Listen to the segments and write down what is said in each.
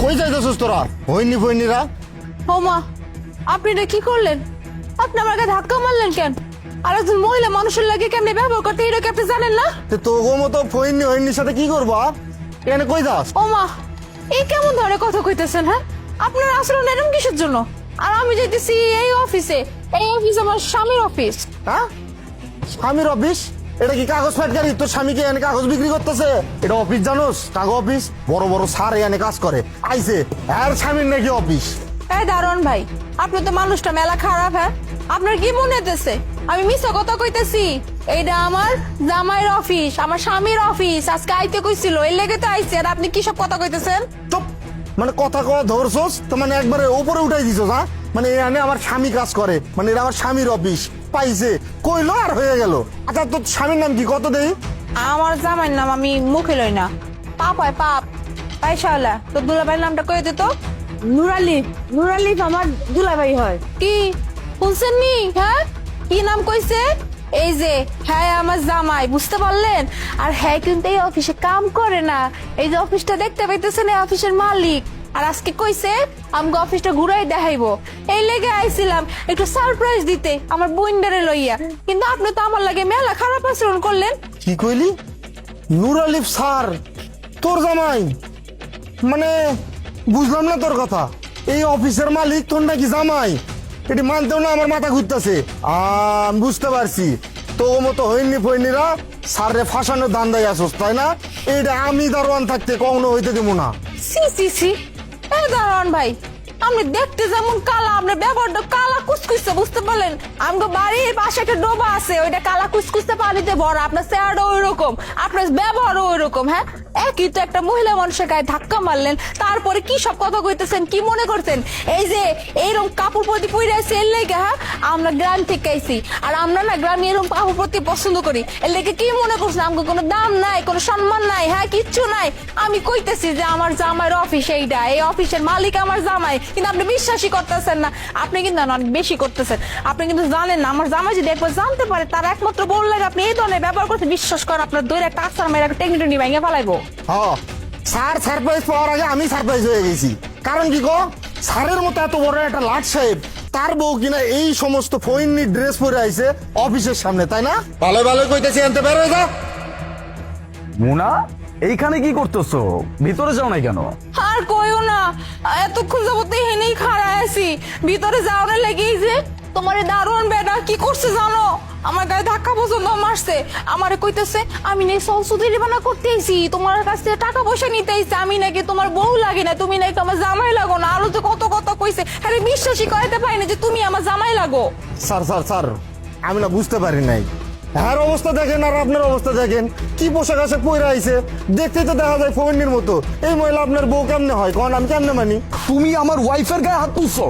কই যাইতেছিস তোরা? হইনি ফইনিরা ও মা, আপনি এটা কি করলেন? আপনি আমার গায়ে ধাক্কা মারলেন কেন? আর একজন মহিলা মানুষের লাগে কেমনে ব্যবহার করতে এটা কি আপনি জানেন না? তোর মতো ফইনি হইনির সাথে কি করবো? এখানে কই যাস? ও মা, এই কেমন ধরনের কথা কইতেছেন? হ্যাঁ, আপনার আচরণ এরকম কিসের জন্য? আর আমি যাইতেছি এই অফিসে। এই অফিস আমার স্বামীর অফিস। হ্যাঁ, স্বামীর অফিস? এটা কি কাগজ ফ্যাক্টরি? তোর স্বামীকে এনে কাগজ বিক্রি করতেছে? এটা অফিস জানোস? কাগজ অফিস। বড় বড় স্যার এনে কাজ করে আইছে, আর স্বামীর নাকি অফিস? এই দারুণ ভাই, আপনি তো মানুষটা মেলা খারাপ। হ্যাঁ, আপনার কি মনে হইতেছে আমি মিথ্যা কথা কইতেছি? এইটা আমার জামাইয়ের অফিস, আমার স্বামীর অফিস। আজকে আইতে কইছিল, এই লেগে তো আইছে। আর আপনি কি সব কথা কইতেছেন? চুপ। মানে কথা কওয়া ধরছস তো, মানে একবারে উপরে উঠাই দিছস। হ্যাঁ, মানে এখানে আমার স্বামী কাজ করে, মানে এটা আমার স্বামীর অফিস। পাইছে কইলো আর হয়ে গেল। আচ্ছা, তোর স্বামীর নাম কি কত দেই? আমার জামাইয়ের নাম আমি মুখে লই না। পাপ হয় পাপ। পাইসাওয়ালা, তোর দুলাভাইয়ের নামটা কয়ে দিত। নুরালি, নুরালি আমার দুলাভাই হয়। কি শুনছেন নি? হ্যাঁ, কি নাম কইছে? এই যে হ্যাঁ আমার জামাই, বুঝতে পারলেন? আর হ্যাঁ কিন্তু এই অফিসে কাম করে না। এই যে অফিসটা দেখতে পাইতেছেন, এই অফিসের মালিক। আর আজকে কইছে আমাকে অফিসটা ঘুরাই দেখাইবো। এই লেগে আইছিলাম একটু সারপ্রাইজ দিতে আমার বইন্ডারে লইয়া। কিন্তু আপনি তো আমার লাগে মেলা খারাপ আচরণ করলেন। কি কইলি? নূর আলিফ স্যার তোর জামাই? মানে বুঝলাম না তোর কথা। এই অফিসের মালিক তোর নাকি জামাই? এটি মানতেও না, আমার মাথা ঘুরতেছে। বুঝতে পারছি, তো মতো হইনি ফইনিরা স্যারে ফাঁসানোর ধান্দায় আসোস, তাই না? এইটা আমি দারোয়ান থাকতে কখনো হইতে দেবো না। সি সি সি, এই দারোয়ান ভাই, আপনি দেখতে যেমন কালা, আপনার ব্যবহারটা কালা কুচকুচে, বুঝতে পারলেন? আমগো বাড়ির পাশে একটা ডোবা আছে, ওইটা কালা কুচকুচে পানিতে ভরা। আপনার চেহারাও ওই রকম, আপনার ব্যবহারও ওই রকম। হ্যাঁ, একই তো একটা মহিলা মানুষের গায়ে ধাক্কা মারলেন, তারপরে কি সব কথা কইতেছেন? কি মনে করছেন এই যে এইরকম কাপড় প্রতি পরে আছে এর লেগে? হ্যাঁ, আমরা গ্রাম থেকে আইছি, আর আমরা না গ্রামে এরকম কাপড় প্রতি পছন্দ করি। এর লেগে কি মনে করছেন আমগো কোনো দাম নাই, কোনো সম্মান নাই? হ্যাঁ, কিচ্ছু নাই। আমি কইতেছি যে আমার জামাইয়ের অফিস এইটা, এই অফিসের মালিক আমার জামাই। কিন্তু আপনি বিশ্বাসই করতেছেন না। আপনি কিন্তু অনেক বেশি করতেছেন। আপনি কিন্তু জানেন না, আমার জামাই যদি একবার জানতে পারে, তার একমাত্র বললে আপনি এই ধরনের ব্যবহার করতে, বিশ্বাস করেন আপনার দৈর একটা আচার মেয়ের একটা টেকনিটনি ভেঙে ফেলাইবো। হ্যাঁ, স্যার সারপ্রাইজ পাওয়ার আগে আমি সারপ্রাইজ হয়ে গেছি। কারণ কি গো, স্যারের মতো এত বড় একটা লাট সাহেব, তার বউ কিনা এই সমস্ত ফইনি ড্রেস পরে আইছে অফিসের সামনে, তাই না? ভালো ভালো কইতেছি, আনতে বের হয়ে যা। মুনা, এইখানে কি করতেছো? ভিতরে যাও না কেন? আর কইও না, এতক্ষণ যাবত হেনেই খাড়া আছি। ভিতরে যাওয়ার লেগেই যে তোমার এই দারোয়ান বেটা কি করছে জানো? আমার গায়ে ধাক্কা পর্যন্ত মারছে। আমারে কইতেছে আমি নাকি সংসদের বানা করতে আইছি, তোমার কাছ থেকে টাকা পয়সা নিতে আইছি, আমি নাকি তোমার বউ লাগে না, তুমি নাকি আমার জামাই লাগো না। আরো যে কত কথা কইছে, আরে বিশ্বাসই করাইতে পারি না যে তুমি আমার জামাই লাগো। স্যার স্যার স্যার, আমি না বুঝতে পারি নাই। হ্যার অবস্থা দেখেন আর আপনার অবস্থা দেখেন, কি পোশাক আশাক পরে আইছে, দেখতে তো দেখা যায় ফইনির মতো। এই মহিলা আপনার বউ কেমনে হয়? কারণ আমি কেমনে মানি? তুমি আমার ওয়াইফের গায়ে হাত তুলছো?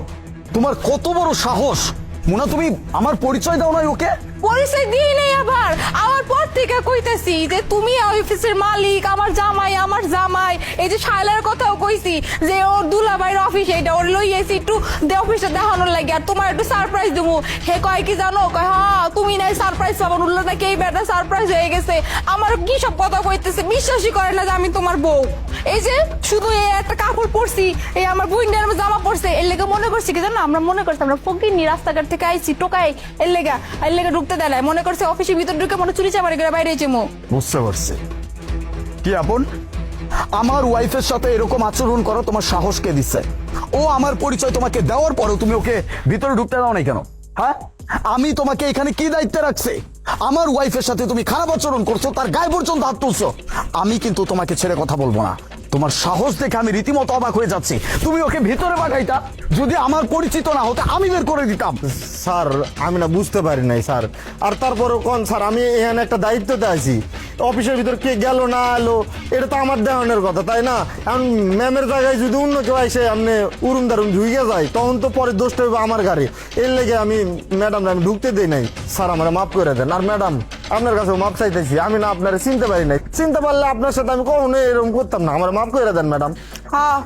তোমার কত বড় সাহস! মুনা, তুমি আমার পরিচয় দাও নাই ওকে? পরিচয় দিই নেই আবার। আমার পর থেকে কইতেছি যে তুমি অফিসের মালিক, আমার জামাই, আমার জামাই। এই যে শায়লার কথাও কইছি যে ওর দুলাভাইয়ের অফিস এইটা, ওর লই এসি একটু অফিসে দেখানোর লাগে, আর তোমার একটু সারপ্রাইজ দেবো। হে কয় কি জানো, কয় হ্যাঁ তুমি নাই সারপ্রাইজ পাবো, উল্লো নাকি এই বেটা সারপ্রাইজ হয়ে গেছে। আমার কি সব কথা কইতেছে, বিশ্বাসই করে না যে আমি তোমার বউ। এই যে শুধু এই একটা কাপড় পরছি, এই আমার বুইন্ডার জামা পরছে, এর লেগে মনে করছি কি জানো, আমরা মনে করছি আমরা ফকিরনি রাস্তাঘাট থেকে আইছি টোকাই, এর লেগে ঢুকতে দেয় না। মনে করছে অফিসের ভিতর ঢুকে মনে চুরি চামারি করে বাইরে যেমো। বুঝতে পারছি। কি আপন, আমার ওয়াইফের সাথে এরকম আচরণ করো তোমার সাহস কে দিচ্ছে? ও আমার পরিচয় তোমাকে দেওয়ার পরেও তুমি ওকে ভিতরে ঢুকতে দাও নাই কেন? হ্যাঁ, আমি তোমাকে এখানে কি দায়িত্বে রাখছি? আমার ওয়াইফের সাথে তুমি খারাপ আচরণ করছো, তার গায়ে পর্যন্ত হাত তুলছো। আমি কিন্তু তোমাকে ছেড়ে কথা বলবো না। তোমার সাহস দেখে আমি রীতিমতো অবাক হয়ে যাচ্ছি। তুমি ওকে ভিতরে পাঠাইতা, যদি আমার পরিচিত না হতে আমি বের করে দিতাম। স্যার আমি না বুঝতে পারি নাই স্যার। আর তারপরে কোন স্যার, আমি এখানে একটা দায়িত্বতে আছি। অফিসের ভিতর কে গেল না এলো এটা তো আমার দেখানোর কথা, তাই না? এখন ম্যামের জায়গায় যদি অন্য কেউ এসে আপনি উরুম দারুম ঢুকে যায়, তখন তো পরে দোষটা হবে আমার গাড়ি। এর লেগে আমি ম্যাডাম আমি ঢুকতে দিই নাই। স্যার আমার মাফ করে দেন। আর ম্যাডাম আপনার কাছে মাপ চাইতেছি, আমি না আপনার চিনতে পারি নাই। চিনতে পারলে আপনার সাথে আমি কখনো এরকম করতাম না। আমার মাফ করে দেন ম্যাডাম। হ্যাঁ,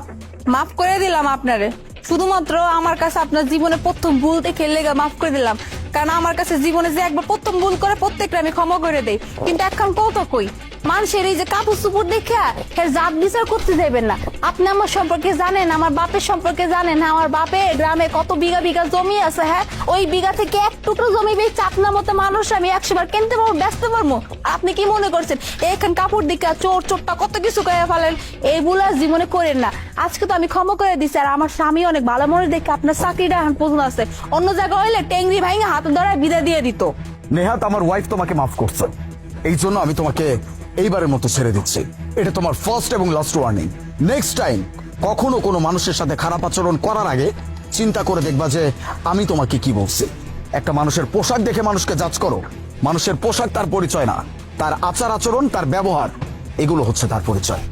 মাফ করে দিলাম আপনারে। শুধুমাত্র আমার কাছে আপনার জীবনে প্রথম ভুল দেখে লেগে মাফ করে দিলাম। কারণ আমার কাছে জীবনে যে একবার প্রথম ভুল করে প্রত্যেকটা আমি ক্ষমা করে দেই। কিন্তু এখন কত কই মানুষের এই যে কাপড় চুপড় দেখে এর জাত বিচার করতে যাবেন না। আপনি আমার সম্পর্কে জানেন, আমার বাপের সম্পর্কে জানেন। হ্যাঁ, আমার বাপে গ্রামে কত বিঘা বিঘা জমি আছে। হ্যাঁ, ওই বিঘা থেকে এক টুকরো জমি বেচে আপনার মতো মানুষ আমি 100 বার কিনতে পারবো, ব্যস্ত পারবো। আপনি কি মনে করছেন এইখান কাপড় দিকে চোর চোরটা কত কিছু করে ফেলেন? এইগুলা জীবনে করেন না। আজকে তো আমি ক্ষমা করে দিচ্ছি। আর আমার স্বামী অনেক ভালো মনে দেখে আপনার চাকরিটা এখন পর্যন্ত আছে। অন্য জায়গায় হইলে টেংরি ভাইঙ্গা হাত ধরায় বিদায় দিয়ে দিত। নেহাত, আমার ওয়াইফ তোমাকে মাফ করছে, এই জন্য আমি তোমাকে এইবারের মতো ছেড়ে দিচ্ছি। এটা তোমার ফার্স্ট এবং লাস্ট ওয়ার্নিং। নেক্সট টাইম কখনো কোনো মানুষের সাথে খারাপ আচরণ করার আগে চিন্তা করে দেখবা যে আমি তোমাকে কি বলছি। একটা মানুষের পোশাক দেখে মানুষকে জাজ করো। মানুষের পোশাক তার পরিচয় না, তার আচার আচরণ, তার ব্যবহার, এগুলো হচ্ছে তার পরিচয়।